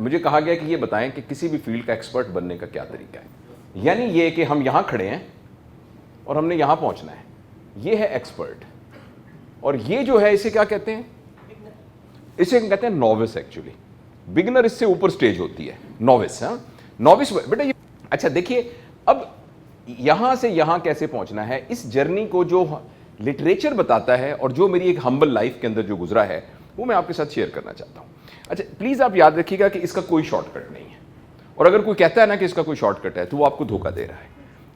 मुझे कहा गया कि ये बताएं कि किसी भी फील्ड का एक्सपर्ट बनने का क्या तरीका है। यानी ये कि हम यहां खड़े हैं और हमने यहां पहुंचना है, ये है एक्सपर्ट। और ये जो है इसे क्या कहते हैं? इसे कहते हैं नॉविस। एक्चुअली बिगिनर इससे ऊपर स्टेज होती है, नॉविस। नॉविस बेटा ये अच्छा देखिए, अब यहां से यहां कैसे पहुंचना है, इस जर्नी को जो लिटरेचर बताता है और जो मेरी एक हम्बल लाइफ के अंदर जो गुजरा है वो मैं आपके साथ शेयर करना चाहता हूं। अच्छा प्लीज आप याद रखिएगा कि इसका कोई शॉर्टकट नहीं है, और अगर कोई कहता है ना कि इसका कोई शॉर्टकट है तो वो आपको धोखा दे रहा है।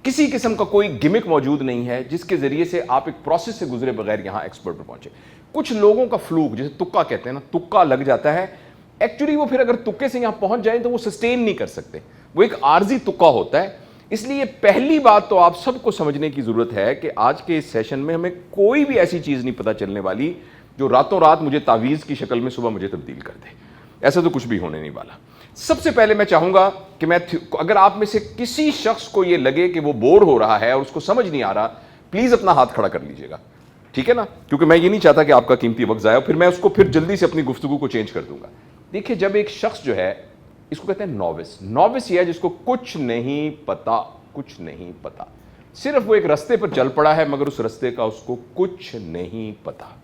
किसी किस्म का कोई गिमिक मौजूद नहीं है जिसके जरिए से आप एक प्रोसेस से गुजरे बगैर यहां एक्सपर्ट पर पहुंचे। कुछ लोगों का फ्लूक, जैसे तुक्का कहते हैं ना, तुक्का लग जाता है। एक्चुअली वो फिर अगर तुक्के से यहां पहुंच जाए तो वो सस्टेन नहीं कर सकते, वो एक आर्जी तुक्का होता है। इसलिए पहली बात तो आप सबको समझने की जरूरत है कि आज के इस सेशन में हमें कोई भी ऐसी चीज नहीं पता चलने वाली जो रातों रात मुझे तावीज की शक्ल में सुबह मुझे तब्दील कर दे। ऐसा तो कुछ भी होने नहीं वाला। सबसे पहले मैं चाहूंगा कि अगर आप में से किसी शख्स को यह लगे कि वो बोर हो रहा है और उसको समझ नहीं आ रहा, प्लीज अपना हाथ खड़ा कर लीजिएगा, ठीक है ना? क्योंकि मैं ये नहीं चाहता कि आपका कीमती वक्त जाए, फिर मैं उसको फिर जल्दी से अपनी गुफ्तगू को चेंज कर दूंगा। देखिए, जब एक शख्स जो है, इसको कहते हैं नॉविस। नॉविस ये है जिसको कुछ नहीं पता, कुछ नहीं पता, सिर्फ वो एक रास्ते पर चल पड़ा है मगर उस रास्ते का उसको कुछ नहीं पता,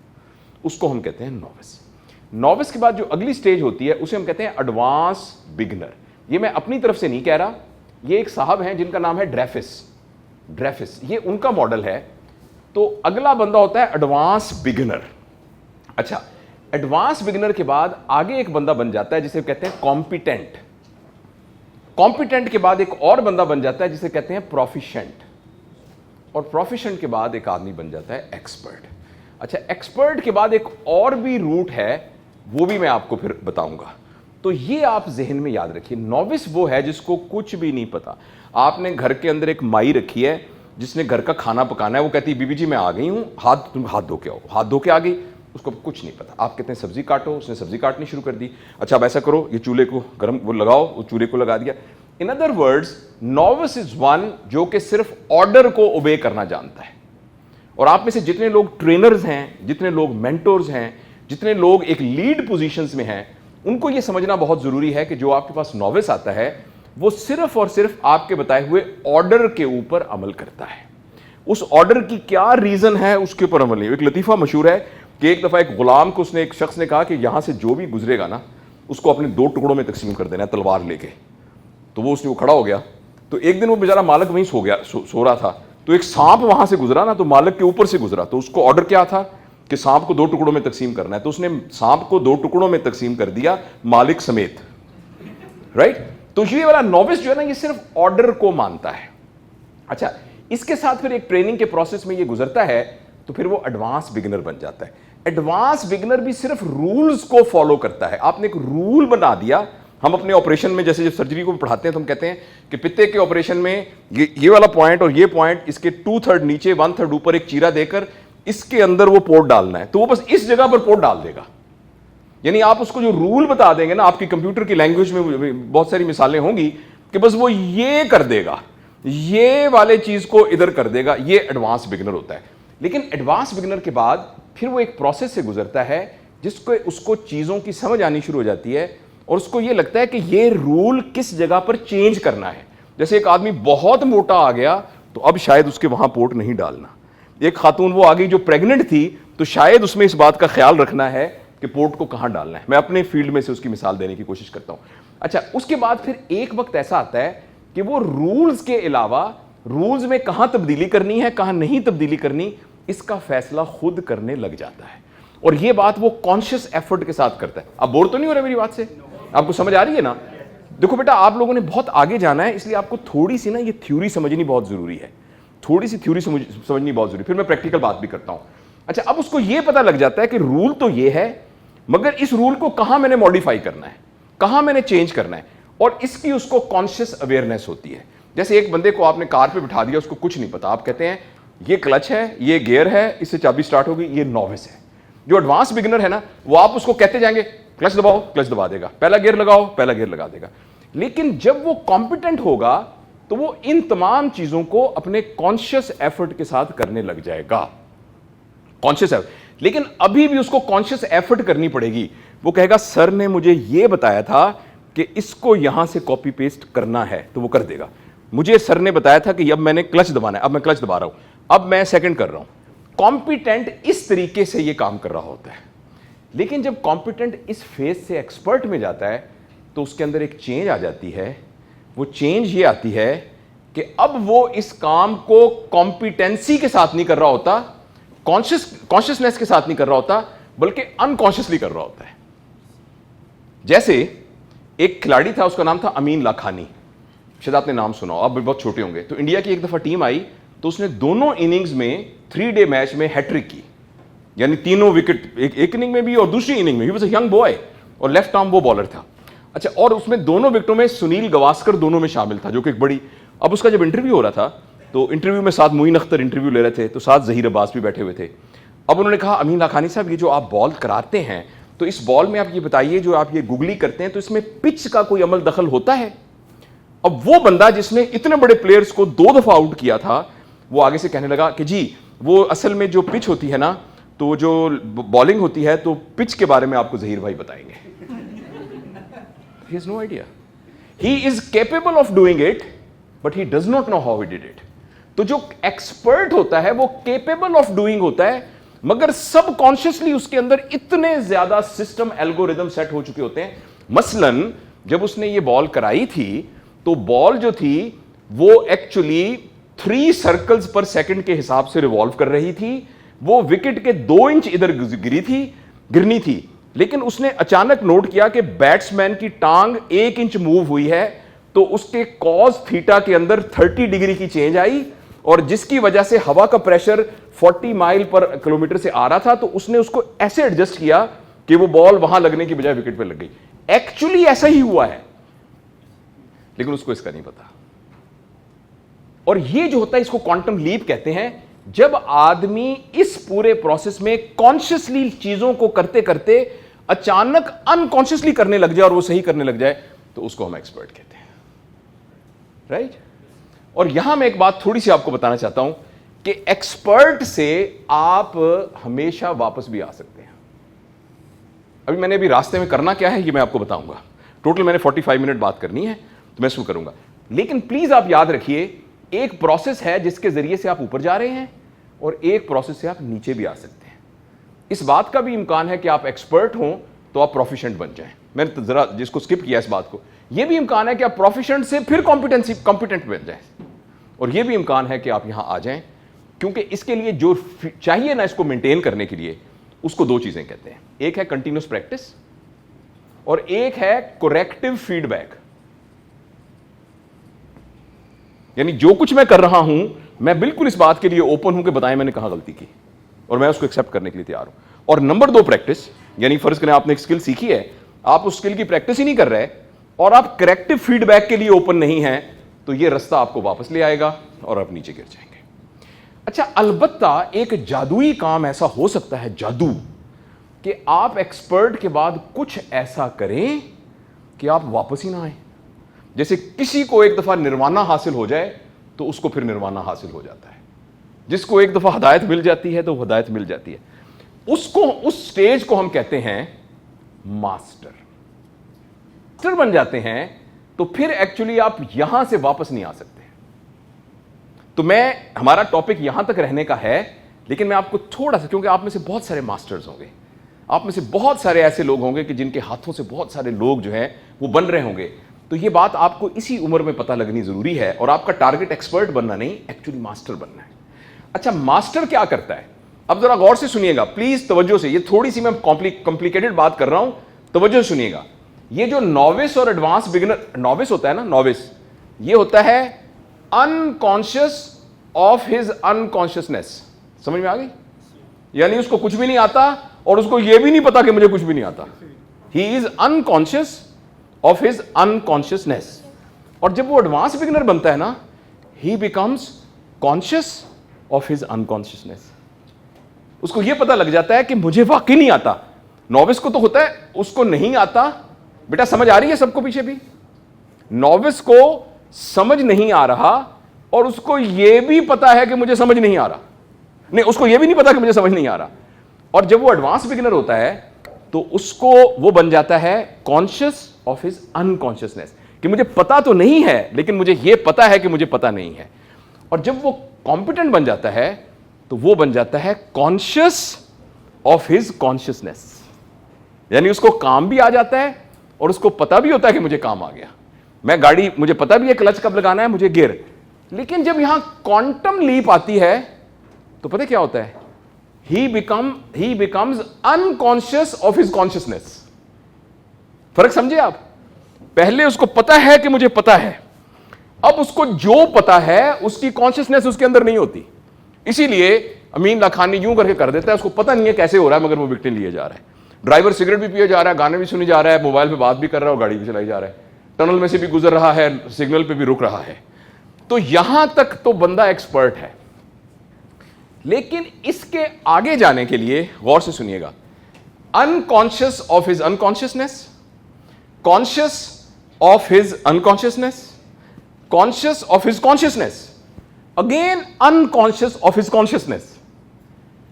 उसको हम कहते हैं नॉविस। नॉविस के बाद जो अगली स्टेज होती है उसे हम कहते हैं एडवांस बिगनर। ये मैं अपनी तरफ से नहीं कह रहा, ये एक साहब हैं जिनका नाम है ड्रेफिस। ड्रेफिस ये उनका मॉडल है। तो अगला बंदा होता है एडवांस बिगनर। अच्छा, एडवांस बिगनर के बाद आगे एक बंदा बन जाता है जिसे कहते हैं कॉम्पिटेंट। कॉम्पिटेंट के बाद एक और बंदा बन जाता है जिसे कहते हैं प्रोफिशिएंट, और प्रोफिशिएंट के बाद एक आदमी बन जाता है एक्सपर्ट। अच्छा, एक्सपर्ट के बाद एक और भी रूट है, वो भी मैं आपको फिर बताऊंगा। तो ये आप जहन में याद रखिए, नॉविस वो है जिसको कुछ भी नहीं पता। आपने घर के अंदर एक माई रखी है जिसने घर का खाना पकाना है, वो कहती है बीबी जी मैं आ गई हूं, तुम हाथ धो के आओ। हाथ धो के आ गई, उसको कुछ नहीं पता। आप कहते हैं सब्जी काटो, उसने सब्जी काटनी शुरू कर दी। अच्छा अब ऐसा करो, ये चूल्हे को गर्म वो लगाओ, वो चूल्हे को लगा दिया। In other words, novice is one जो कि सिर्फ ऑर्डर को ओबे करना जानता है। और आप में से जितने लोग ट्रेनर्स हैं, जितने लोग मेंटोर्स हैं, जितने लोग एक लीड पोजीशंस में हैं, उनको यह समझना बहुत जरूरी है कि जो आपके पास नॉविस आता है वो सिर्फ और सिर्फ आपके बताए हुए ऑर्डर के ऊपर अमल करता है। उस ऑर्डर की क्या रीजन है उसके ऊपर अमल नहीं। एक लतीफा मशहूर है कि एक दफा एक गुलाम को एक शख्स ने कहा कि यहां से जो भी गुजरेगा ना उसको अपने 2 टुकड़ों में तकसीम कर देना है तलवार लेके। तो वो खड़ा हो गया। तो एक दिन वो बेचारा मालिक वहीं सो गया, सो रहा था। तो एक सांप वहां से गुजरा ना, तो मालिक के ऊपर से गुजरा। तो उसको ऑर्डर क्या था कि सांप को 2 टुकड़ों में तकसीम करना है। तो उसने सांप को 2 टुकड़ों में तकसीम कर दिया, मालिक समेत। राइट? तो ये वाला नॉविस जो है ना, ये सिर्फ ऑर्डर को मानता है। अच्छा, इसके साथ फिर एक ट्रेनिंग के प्रोसेस में ये गुजरता है तो फिर वो एडवांस बिगिनर बन जाता है। एडवांस बिगिनर भी सिर्फ रूल्स को फॉलो करता है। आपने एक रूल बना दिया। हम अपने ऑपरेशन में जैसे जब सर्जरी को पढ़ाते हैं तो हम कहते हैं कि पित्ते के ऑपरेशन में ये वाला पॉइंट और ये पॉइंट, इसके 2/3 नीचे 1/3 ऊपर एक चीरा देकर इसके अंदर वो पोर्ट डालना है। तो वो बस इस जगह पर पोर्ट डाल देगा। यानी आप उसको जो रूल बता देंगे ना, आपकी कंप्यूटर की लैंग्वेज में बहुत सारी मिसालें होंगी कि बस वो ये कर देगा, ये वाले चीज को इधर कर देगा। ये एडवांस बिगिनर होता है। लेकिन एडवांस बिगिनर के बाद फिर वो एक प्रोसेस से गुजरता है जिसको उसको चीजों की समझ आनी शुरू हो जाती है और उसको ये लगता है कि ये रूल किस जगह पर चेंज करना है। जैसे एक आदमी बहुत मोटा आ गया तो अब शायद उसके वहां पोर्ट नहीं डालना। एक खातून वो आ गई जो प्रेग्नेंट थी, तो शायद उसमें इस बात का ख्याल रखना है कि पोर्ट को कहां डालना है। मैं अपने फील्ड में से उसकी मिसाल देने की कोशिश करता हूं। अच्छा, उसके बाद फिर एक वक्त ऐसा आता है कि वो रूल्स के अलावा रूल्स में कहां तब्दीली करनी है, कहां नहीं तब्दीली करनी, इसका फैसला खुद करने लग जाता है। और ये बात वो कॉन्शियस एफर्ट के साथ करता है। आप बोर तो नहीं हो रहे मेरी बात से? आपको समझ आ रही है ना? देखो बेटा, आप लोगों ने बहुत आगे जाना है, इसलिए आपको थोड़ी सी ना ये थ्योरी समझनी बहुत जरूरी है। थोड़ी सी थ्योरी समझनी बहुत जरूरी, फिर मैं प्रैक्टिकल बात भी करता हूं। अच्छा, अब उसको ये पता लग जाता है कि रूल तो ये है, मगर इस रूल को कहां मैंने मॉडिफाई करना है, कहां मैंने चेंज करना है, और इसकी उसको कॉन्शियस अवेयरनेस होती है। जैसे एक बंदे को आपने कार पे बिठा दिया, उसको कुछ नहीं पता, आप कहते हैं ये क्लच है, ये गियर है, इससे चाबी स्टार्ट होगी, ये नॉविस है। जो एडवांस बिगिनर है ना, वो आप उसको कहते जाएंगे क्लच दबाओ, क्लच दबा देगा, पहला गियर लगाओ, पहला गियर लगा देगा। लेकिन जब वो कॉम्पिटेंट होगा तो वो इन तमाम चीजों को अपने कॉन्शियस एफर्ट के साथ करने लग जाएगा। Conscious effort. लेकिन अभी भी उसको कॉन्शियस एफर्ट करनी पड़ेगी। वो कहेगा सर ने मुझे ये बताया था कि इसको यहां से कॉपी पेस्ट करना है तो वो कर देगा। मुझे सर ने बताया था कि अब मैंने क्लच दबाना है, अब मैं क्लच दबा रहा हूं, अब मैं सेकंड कर रहा हूं। कॉम्पिटेंट इस तरीके से ये काम कर रहा होता है। लेकिन जब कॉम्पिटेंट इस फेज से एक्सपर्ट में जाता है तो उसके अंदर एक चेंज आ जाती है। वो चेंज ये आती है कि अब वो इस काम को कॉम्पिटेंसी के साथ नहीं कर रहा होता, कॉन्शियसनेस के साथ नहीं कर रहा होता, बल्कि अनकॉन्शियसली कर रहा होता है। जैसे एक खिलाड़ी था, उसका नाम था अमीन लाखानी, शायद आपने नाम सुना हो, आप भी बहुत छोटे होंगे। तो इंडिया की एक दफा टीम आई तो उसने दोनों इनिंग्स में 3 डे मैच में हैट्रिक की, यानी तीनों विकेट, एक इनिंग में भी और दूसरी इनिंग में। He was a young boy और लेफ्ट आर्म वो बॉलर था। अच्छा, और उसमें दोनों विकेटों में सुनील गावस्कर दोनों में शामिल था, जो कि एक बड़ी। अब उसका जब इंटरव्यू हो रहा था तो इंटरव्यू में साथ मोइन अख्तर इंटरव्यू ले रहे थे, तो साथ जहीर अब्बास भी बैठे हुए थे। अब उन्होंने कहा, अमीन लाखानी साहब, ये जो आप बॉल कराते हैं तो इस बॉल में आप ये बताइए, जो आप ये गुगली करते हैं, तो इसमें पिच का कोई अमल दखल होता है? अब वो बंदा जिसने इतने बड़े प्लेयर्स को 2 दफा आउट किया था, वो आगे से कहने लगा कि जी वो असल में जो पिच होती है ना, तो जो बॉलिंग होती है, तो पिच के बारे में आपको जहीर भाई बताएंगे। He has no idea. He is capable of doing it, but he does not know how he did it. तो जो एक्सपर्ट होता है वो केपेबल ऑफ डूइंग होता है, मगर सबकॉन्शियसली उसके अंदर इतने ज्यादा सिस्टम एल्गोरिदम सेट हो चुके होते हैं। मसलन जब उसने ये बॉल कराई थी तो बॉल जो थी वो एक्चुअली 3 सर्कल्स पर सेकंड के हिसाब से रिवॉल्व कर रही थी। वो विकेट के 2 इंच इधर गिरनी थी, लेकिन उसने अचानक नोट किया कि बैट्समैन की टांग 1 इंच मूव हुई है, तो उसके कॉज थीटा के अंदर 30 डिग्री की चेंज आई, और जिसकी वजह से हवा का प्रेशर 40 माइल पर किलोमीटर से आ रहा था, तो उसने उसको ऐसे एडजस्ट किया कि वो बॉल वहां लगने की बजाय विकेट पे लग गई। एक्चुअली ऐसा ही हुआ है, लेकिन उसको इसका नहीं पता। और ये जो होता है इसको क्वांटम लीप कहते हैं। जब आदमी इस पूरे प्रोसेस में कॉन्शियसली चीजों को करते करते अचानक अनकॉन्शियसली करने लग जाए और वो सही करने लग जाए, तो उसको हम एक्सपर्ट कहते हैं, राइट? और यहां मैं एक बात थोड़ी सी आपको बताना चाहता हूं कि एक्सपर्ट से आप हमेशा वापस भी आ सकते हैं। अभी रास्ते में करना क्या है ये मैं आपको बताऊंगा। टोटल मैंने 45 मिनट बात करनी है, तो मैं शुरू करूंगा। लेकिन प्लीज आप याद रखिए, एक प्रोसेस है जिसके जरिए से आप ऊपर जा रहे हैं, और एक प्रोसेस से आप नीचे भी आ सकते हैं। इस बात का भी इम्कान है कि आप एक्सपर्ट हों तो आप प्रोफिशिएंट बन जाएं। मैंने तो जरा जिसको स्किप किया इस बात को, यह भी इम्कान है कि आप प्रोफिशिएंट से फिर कॉम्पिटेंट बन जाएं, और यह भी इम्कान है कि आप यहां आ जाएं, क्योंकि इसके लिए जो चाहिए ना इसको मेंटेन करने के लिए, उसको 2 चीजें कहते हैं। एक है कंटिन्यूस प्रैक्टिस और एक है करेक्टिव फीडबैक। यानी जो कुछ मैं कर रहा हूं, मैं बिल्कुल इस बात के लिए ओपन हूं कि बताएं मैंने कहां गलती की, और मैं उसको एक्सेप्ट करने के लिए तैयार हूं। और नंबर 2 प्रैक्टिस, यानी फर्ज करें आपने एक स्किल सीखी है, आप उस स्किल की प्रैक्टिस ही नहीं कर रहे और आप करेक्टिव फीडबैक के लिए ओपन नहीं हैं, तो यह रास्ता आपको वापस ले आएगा और आप नीचे गिर जाएंगे। अच्छा, अलबत्ता एक जादुई काम ऐसा हो सकता है, जादू, कि आप एक्सपर्ट के बाद कुछ ऐसा करें कि आप वापस ही ना आए। जैसे किसी को एक दफा निर्वाणा हासिल हो जाए तो उसको फिर निर्वाणा हासिल हो जाता है। जिसको एक दफा हदायत मिल जाती है तो हदायत मिल जाती है, उसको, उस स्टेज को हम कहते हैं मास्टर। मास्टर बन जाते हैं तो फिर एक्चुअली आप यहां से वापस नहीं आ सकते। तो हमारा टॉपिक यहां तक रहने का है, लेकिन मैं आपको थोड़ा सा, क्योंकि आप में से बहुत सारे मास्टर्स होंगे, आप में से बहुत सारे ऐसे लोग होंगे कि जिनके हाथों से बहुत सारे लोग जो हैं वो बन रहे होंगे, तो ये बात आपको इसी उम्र में पता लगनी जरूरी है। और आपका टारगेट एक्सपर्ट बनना नहीं, एक्चुअली मास्टर बनना है। अच्छा, मास्टर क्या करता है? अब जरा गौर से सुनिएगा प्लीज, तवज्जो से। ये थोड़ी सी मैं कॉम्प्लिकेटेड बात कर रहा हूं, तवज्जो से सुनिएगा। ये जो नॉविस और एडवांस बिगिनर, नॉविस होता है ना, नॉविस, ये होता है अनकॉन्शियस ऑफ हिज अनकॉन्शियसनेस। समझ में आ गई? यानी उसको कुछ भी नहीं आता और उसको यह भी नहीं पता कि मुझे कुछ भी नहीं आता। He is unconscious of his unconsciousness. और जब वो एडवांस बिगिनर बनता है ना, ही becomes conscious of his unconsciousness. उसको यह पता लग जाता है कि मुझे वाकई नहीं आता। नॉविस को तो होता है उसको नहीं आता। बेटा समझ आ रही है सबको? पीछे भी नॉविस को समझ नहीं आ रहा और उसको यह भी पता है कि मुझे समझ नहीं आ रहा। नहीं, उसको यह भी नहीं पता कि मुझे समझ नहीं आ रहा। और जब वो एडवांस बिगिनर होता है तो उसको वो बन जाता है कॉन्शियस ऑफ हिज अनकॉन्शियसनेस, कि मुझे पता तो नहीं है लेकिन मुझे यह पता है कि मुझे पता नहीं है। और जब वो कॉम्पिटेंट बन जाता है तो वो बन जाता है कॉन्शियस ऑफ हिज कॉन्शियसनेस, यानी उसको काम भी आ जाता है और उसको पता भी होता है कि मुझे काम आ गया, मैं गाड़ी, मुझे पता भी है क्लच कब लगाना है, मुझे गियर। लेकिन जब यहां क्वांटम लीप आती है तो पता क्या होता है, ही becomes unconscious of his consciousness. फर्क समझे आप? पहले उसको पता है कि मुझे पता है, अब उसको जो पता है उसकी कॉन्शियसनेस उसके अंदर नहीं होती। इसीलिए अमीन लाखानी यूं करके कर देता है, उसको पता नहीं है कैसे हो रहा है, मगर वो विक्टिम लिए जा रहा है। ड्राइवर सिगरेट भी पिए जा रहा है, गाने भी सुनी जा रहा है, मोबाइल पे बात भी कर रहा है और गाड़ी भी चलाई जा रहा है, टनल में से भी गुजर रहा है, सिग्नल पे भी रुक रहा है। तो यहां तक तो बंदा एक्सपर्ट है। लेकिन इसके आगे जाने के लिए गौर से सुनिएगा, unconscious of his unconsciousness, conscious of his unconsciousness, conscious of his consciousness, again unconscious of his consciousness.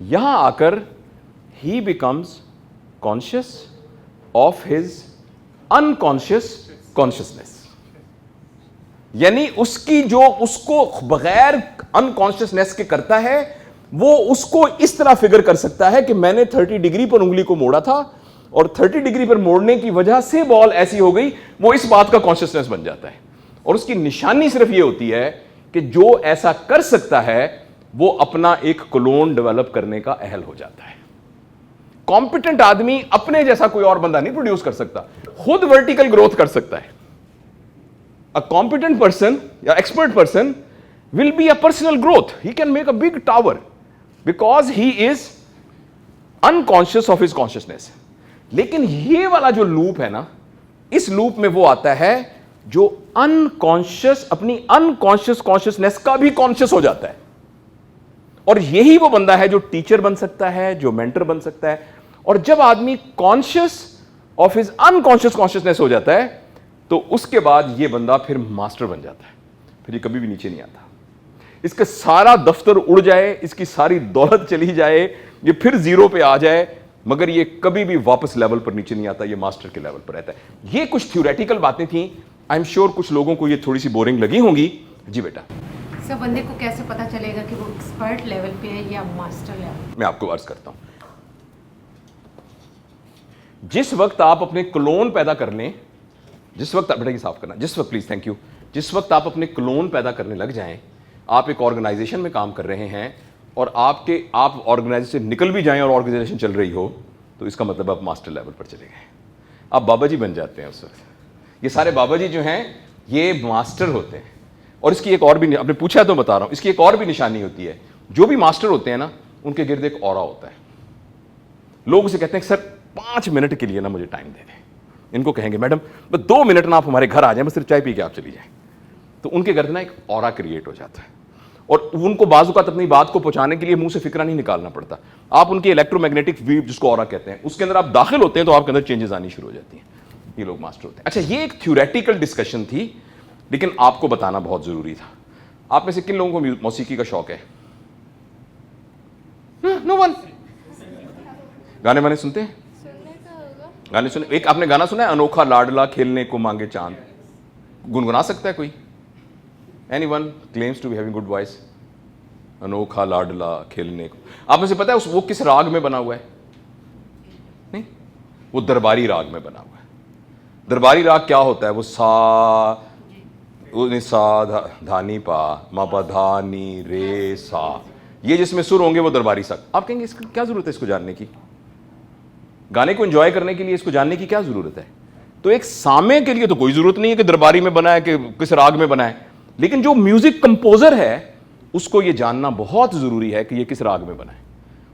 यहां आकर ही becomes conscious of his unconscious consciousness, यानी उसकी जो उसको बगैर अनकॉन्शियसनेस के करता है वो उसको इस तरह फिगर कर सकता है कि मैंने 30 डिग्री पर उंगली को मोड़ा था और 30 डिग्री पर मोड़ने की वजह से बॉल ऐसी हो गई, वो इस बात का कॉन्शियसनेस बन जाता है। और उसकी निशानी सिर्फ ये होती है कि जो ऐसा कर सकता है वो अपना एक क्लोन डेवलप करने का अहल हो जाता है। कॉम्पिटेंट आदमी अपने जैसा कोई और बंदा नहीं प्रोड्यूस कर सकता, खुद वर्टिकल ग्रोथ कर सकता है। अ कॉम्पिटेंट पर्सन या expert person will be a personal growth, he can make a big tower because he is unconscious of his consciousness. लेकिन ये वाला जो लूप है ना, इस लूप में वो आता है जो अनकॉन्शियस, अपनी अनकॉन्शियस कॉन्शियसनेस का भी कॉन्शियस हो जाता है। और यही वो बंदा है जो टीचर बन सकता है, जो मेंटर बन सकता है। और जब आदमी conscious of his unconscious consciousness हो जाता है तो उसके बाद ये बंदा फिर मास्टर बन जाता है, फिर ये कभी भी नीचे नहीं आता। इसका सारा दफ्तर उड़ जाए, इसकी सारी दौलत चली जाए, ये फिर जीरो पे आ जाए, मगर ये कभी भी वापस लेवल पर नीचे नहीं आता, ये मास्टर के लेवल पर रहता है। ये कुछ थ्योरेटिकल बातें थी, आई एम श्योर कुछ लोगों को ये थोड़ी सी बोरिंग लगी होंगी। जी बेटा, सर बंदे को कैसे पता चलेगा कि वो एक्सपर्ट लेवल पे है या मास्टर लेवल? मैं आपको अर्ज करता हूं, जिस वक्त आप अपने क्लोन पैदा कर लें, जिस वक्त बेटा ये साफ करना, जिस वक्त प्लीज, थैंक यू, जिस वक्त आप अपने क्लोन पैदा करने लग जाएं, आप एक ऑर्गेनाइजेशन में काम कर रहे हैं और आप ऑर्गेनाइजेशन से निकल भी जाएं और ऑर्गेनाइजेशन चल रही हो, तो इसका मतलब आप मास्टर लेवल पर चले गए, आप बाबा जी बन जाते हैं उस वक्त। ये सारे बाबा जी जो हैं ये मास्टर होते हैं। और इसकी एक और भी, आपने पूछा तो बता रहा हूं, इसकी एक और भी निशानी होती है। जो भी मास्टर होते हैं ना, उनके गिर्द एक ऑरा होता है। लोग उसे कहते हैं सर 5 मिनट के लिए ना मुझे टाइम दे दें। इनको कहेंगे मैडम बस 2 मिनट ना आप हमारे घर आ जाएं, बस सिर्फ चाय पी के आप चली जाएं। तो उनके गर्द ना एक ऑरा क्रिएट हो जाता है और उनको बाजुकात अपनी बात को पहुंचाने के लिए मुंह से फिक्रा नहीं निकालना पड़ता। आप उनके इलेक्ट्रोमैग्नेटिक वेव, जिसको ऑरा कहते हैं, उसके अंदर आप दाखिल होते हैं तो आपके अंदर चेंजेस आनी शुरू हो जाती हैं। ये लोग मास्टर होते हैं। अच्छा, ये एक थ्योरेटिकल डिस्कशन थी, लेकिन आपको बताना बहुत जरूरी था। आप में से किन लोगों को मौसीकी का शौक है? No one. गाने वाने सुनते हैं? गाने सुने? एक आपने गाना सुना है, अनोखा लाडला खेलने को मांगे चांद? गुनगुना सकता है कोई? Anyone claims to be having good voice? अनोखा लाडला खेलने को, आप में से पता है वो किस राग में बना हुआ है? नहीं, वो दरबारी राग में बना हुआ है। दरबारी राग क्या होता है? वो सा, सा धानी पा, मा पा धानी रे सा, ये जिसमें सुर होंगे वो दरबारी सा। आप कहेंगे इसकी क्या जरूरत है इसको जानने की? गाने को एंजॉय करने के लिए इसको जानने की क्या जरूरत है? तो एक सामे के लिए तो कोई जरूरत नहीं है कि दरबारी में बना है कि किस राग में बना है, लेकिन जो म्यूजिक कंपोजर है उसको ये जानना बहुत जरूरी है कि ये किस राग में बना है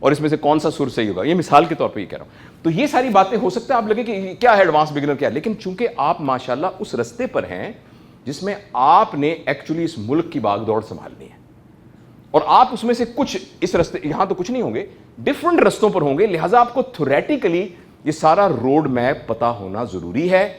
और इसमें से कौन सा सुर सही होगा। ये मिसाल के तौर पे ये कह रहा हूं। तो ये सारी बातें हो सकता है आप लगे कि क्या है एडवांस बिगिनर क्या है, लेकिन चूंकि आप माशाल्लाह उस रास्ते पर हैं जिसमें आपने एक्चुअली इस मुल्क की बागदौड़ संभालनी है और आप उसमें से कुछ इस रास्ते, यहां तो कुछ नहीं होंगे, डिफरेंट रास्तों पर होंगे, लिहाजा आपको थ्योरेटिकली ये सारा रोड मैप पता होना जरूरी है।